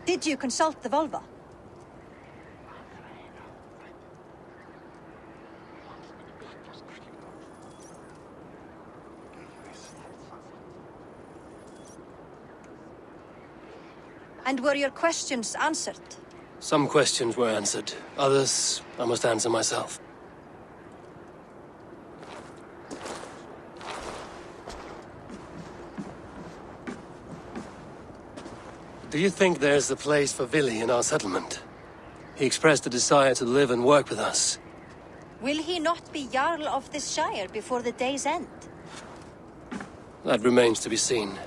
Did you consult the vulva? And were your questions answered? Some questions were answered. Others, I must answer myself. Do you think there's a place for Vili in our settlement? He expressed a desire to live and work with us. Will he not be Jarl of this shire before the day's end? That remains to be seen.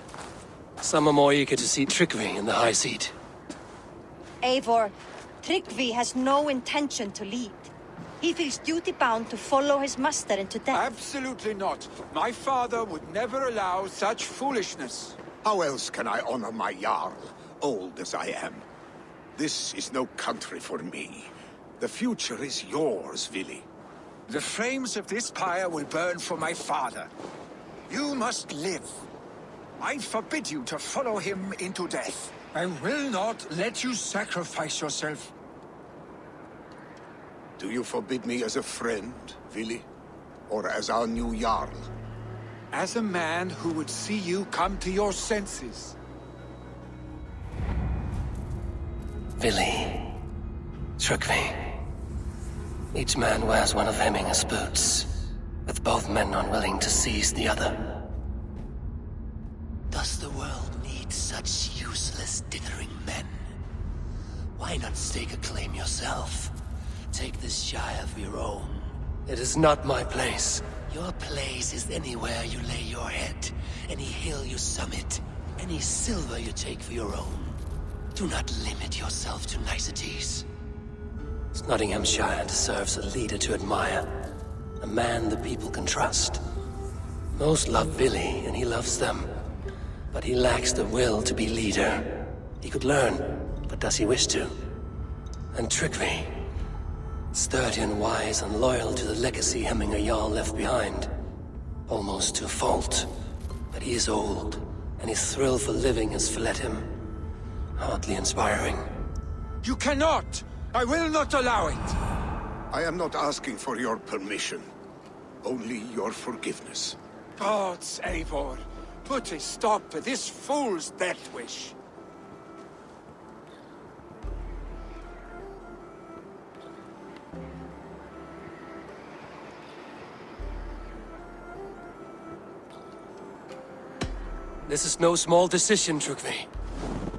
Some are more eager to see Tryggvi in the high seat. Eivor, Tryggvi has no intention to lead. He feels duty-bound to follow his master into death. Absolutely not. My father would never allow such foolishness. How else can I honor my Jarl, old as I am? This is no country for me. The future is yours, Vili. The flames of this pyre will burn for my father. You must live. I forbid you to follow him into death. I will not let you sacrifice yourself. Do you forbid me as a friend, Vili? Or as our new Jarl? As a man who would see you come to your senses. Vili. Tryggvi. Each man wears one of Hemminger's boots, with both men unwilling to seize the other. Does the world need such useless, dithering men? Why not stake a claim yourself? Take this shire of your own. It is not my place. Your place is anywhere you lay your head, any hill you summit, any silver you take for your own. Do not limit yourself to niceties. Nottinghamshire deserves a leader to admire. A man the people can trust. Most love Vili, and he loves them. But he lacks the will to be leader. He could learn, but does he wish to? And Tryggvi. Sturdy and wise and loyal to the legacy Hemminger Jarl left behind. Almost to a fault. But he is old, and his thrill for living has fled him. Hardly inspiring. You cannot! I will not allow it! I am not asking for your permission. Only your forgiveness. Gods, Eivor, put a stop to this fool's death wish. This is no small decision, Tryggvi.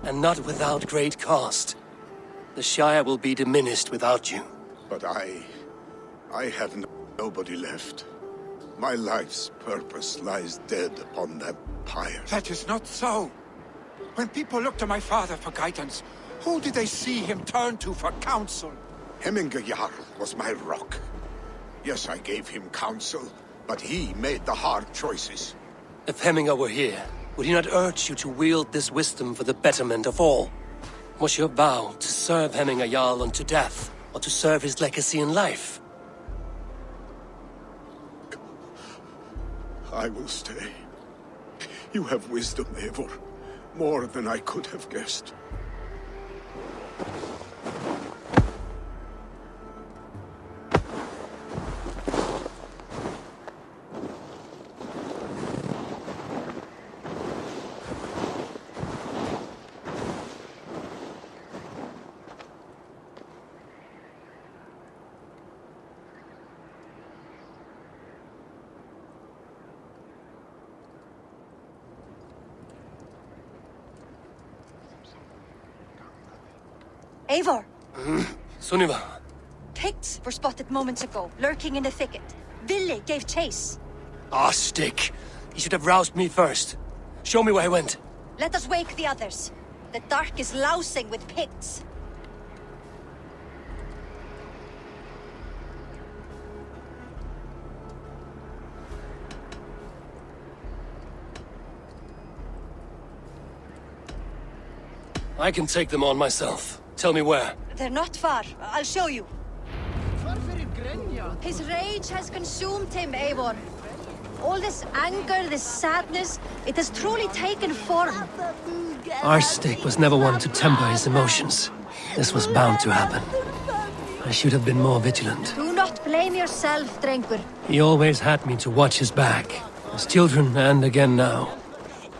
And not without great cost. The Shire will be diminished without you. But I have nobody left. My life's purpose lies dead upon that pyre. That is not so. When people look to my father for guidance, who did they see him turn to for counsel? Hemminger Jarl was my rock. Yes, I gave him counsel, but he made the hard choices. If Hemminger were here, would he not urge you to wield this wisdom for the betterment of all? Was your vow to serve Hemminger Jarl unto death, or to serve his legacy in life? I will stay. You have wisdom, Eivor. More than I could have guessed. Eivor! Sunniva! Picts were spotted moments ago, lurking in the thicket. Vili gave chase. Ah, stick! He should have roused me first. Show me where he went. Let us wake the others. The dark is lousing with Picts. I can take them on myself. Tell me where. They're not far. I'll show you. His rage has consumed him, Eivor. All this anger, this sadness, it has truly taken form. Arstic was never one to temper his emotions. This was bound to happen. I should have been more vigilant. Do not blame yourself, Drengur. He always had me to watch his back, as children and again now.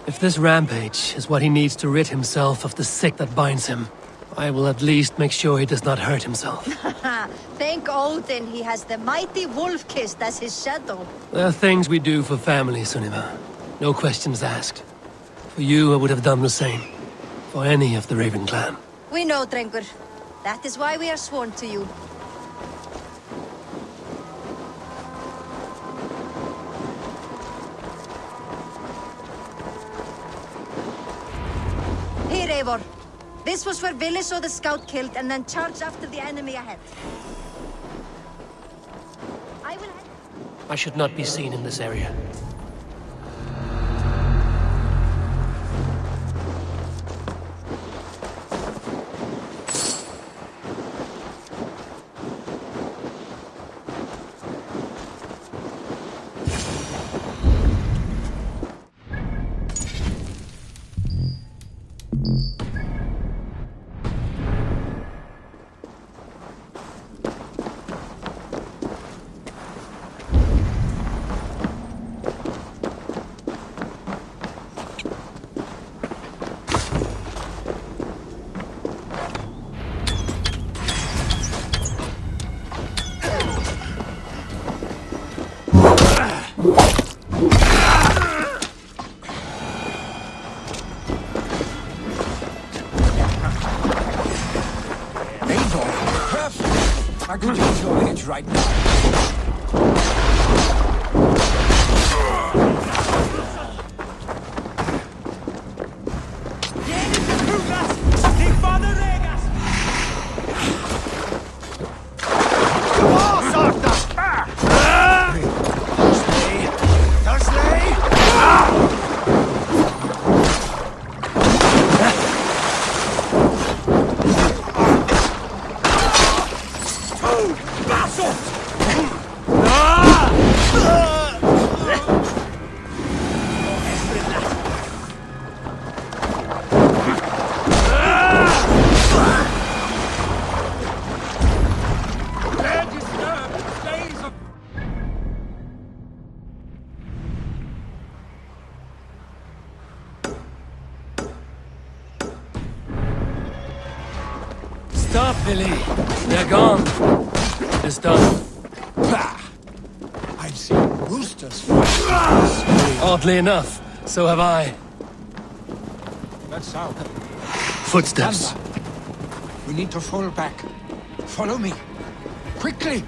If this rampage is what he needs to rid himself of the sick that binds him, I will at least make sure he does not hurt himself. Thank Odin he has the mighty Wolf-Kissed as his shadow. There are things we do for family, Sunniva. No questions asked. For you, I would have done the same. For any of the Raven clan. We know, Drengur. That is why we are sworn to you. Here, Eivor. This was where Vili saw the scout killed and then charged after the enemy ahead. I will head... I should not be seen in this area. I could use your edge right now. Stop, Vili. They're gone. It's done. Bah! I've seen roosters fight. Oddly enough, so have I. That's how. Footsteps. We need to fall back. Follow me. Quickly!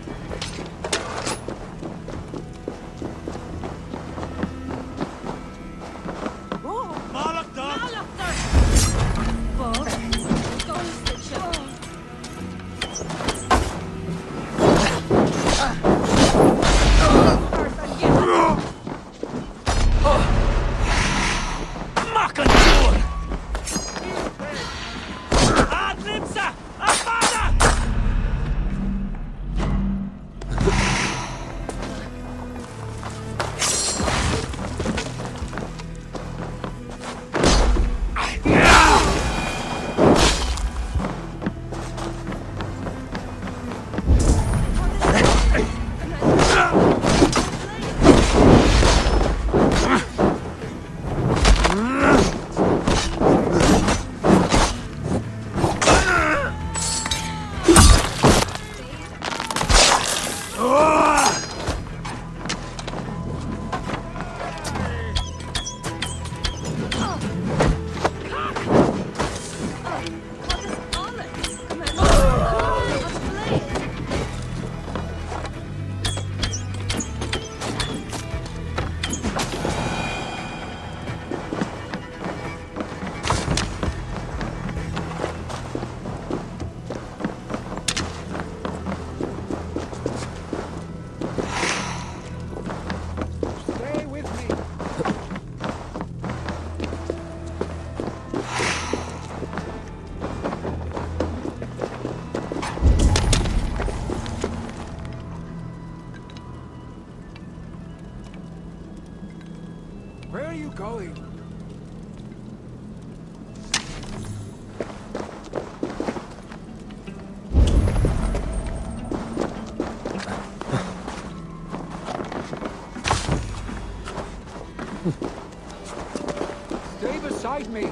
beside me.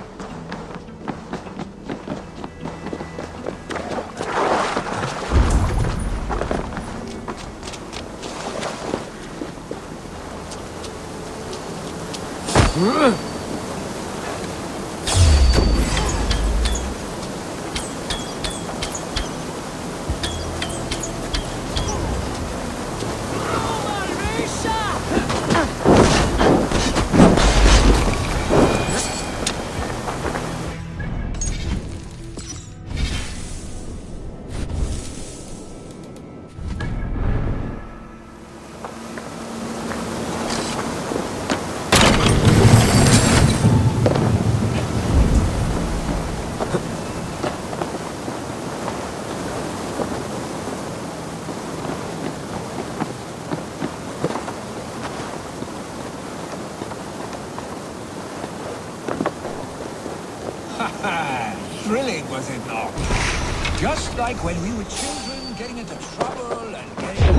Thrilling, was it not? Just like when we were children, getting into trouble and getting...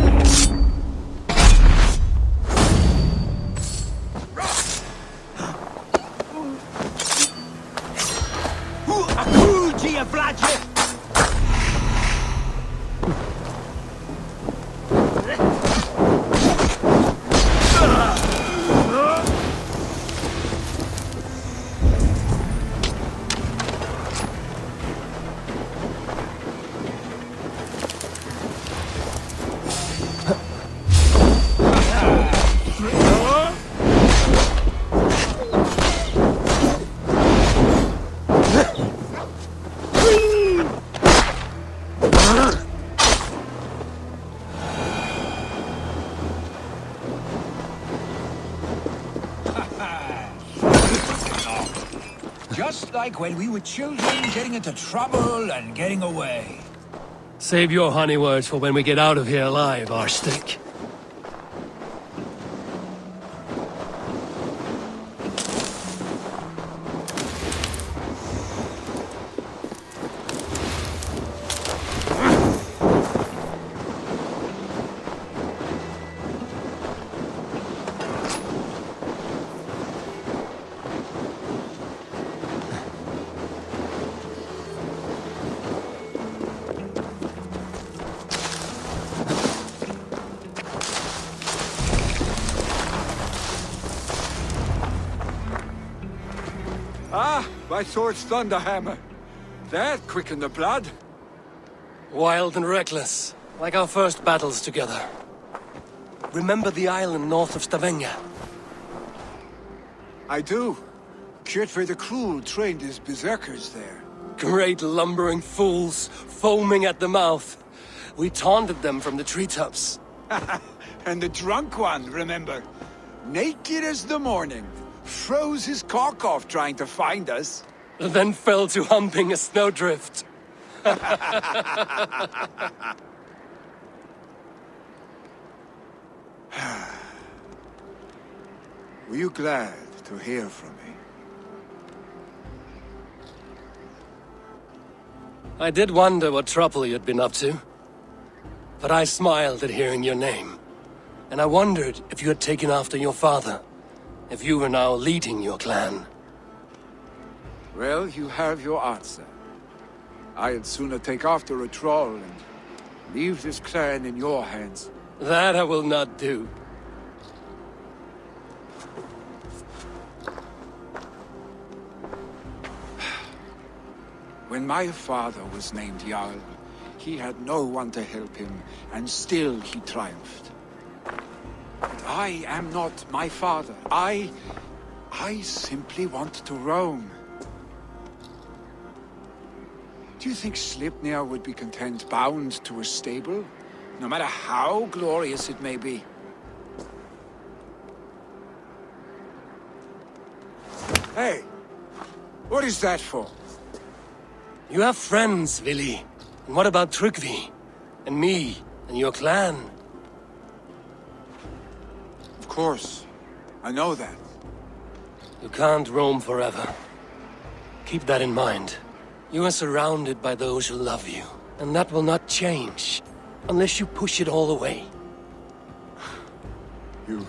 Just like when we were children, getting into trouble and getting away. Save your honey words for when we get out of here alive, Arstick. Ah, my sword's thunderhammer. That quickened the blood. Wild and reckless, like our first battles together. Remember the island north of Stavanger? I do. Kjotve the Cruel trained his berserkers there. Great lumbering fools, foaming at the mouth. We taunted them from the treetops. And the drunk one, remember? Naked as the morning. Froze his cock off trying to find us. Then fell to humping a snowdrift. Were you glad to hear from me? I did wonder what trouble you'd been up to. But I smiled at hearing your name. And I wondered if you had taken after your father. If you were now leading your clan. Well, you have your answer. I'd sooner take after a troll and leave this clan in your hands. That I will not do. When my father was named Jarl, he had no one to help him, and still he triumphed. But I am not my father. I simply want to roam. Do you think Sleipnir would be content bound to a stable? No matter how glorious it may be? Hey! What is that for? You have friends, Vili. And what about Tryggvi? And me? And your clan? Of course. I know that. You can't roam forever. Keep that in mind. You are surrounded by those who love you. And that will not change. Unless you push it all away. You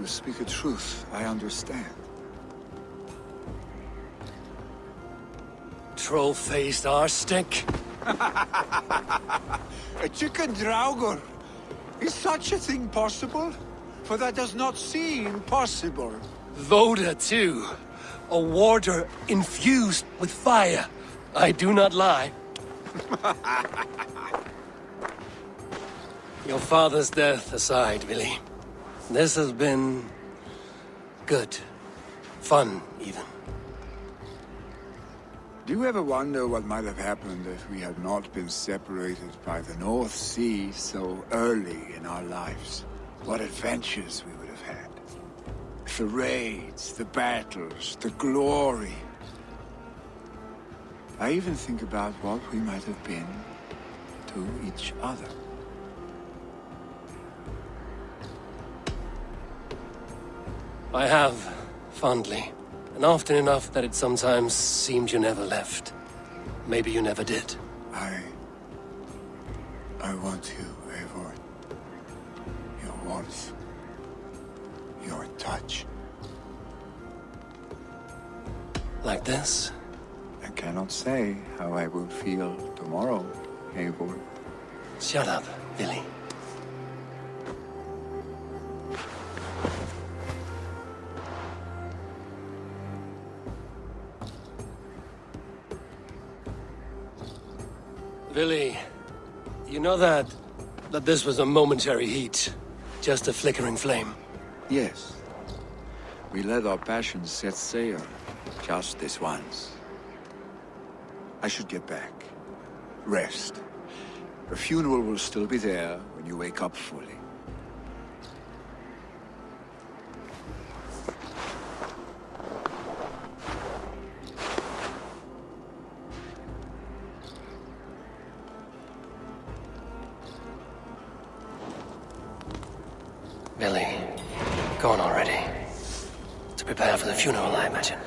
speak a truth, I understand. troll-faced arse-stick. A chicken draugr. Is such a thing possible? For that does not seem possible. Voda, too. A warder infused with fire. I do not lie. Your father's death aside, Vili. This has been... good. Fun, even. Do you ever wonder what might have happened if we had not been separated by the North Sea so early in our lives? What adventures we would have had. The raids, the battles, the glory. I even think about what we might have been to each other. I have, fondly. And often enough that it sometimes seemed you never left. Maybe you never did. I want you, Eivor. Your warmth. Your touch. Like this? I cannot say how I will feel tomorrow, Eivor. Shut up, Vili. Vili, you know that this was a momentary heat, just a flickering flame. Yes. We let our passions set sail, just this once. I should get back. Rest. The funeral will still be there when you wake up fully. Vili, go on already. To prepare for the funeral, I imagine.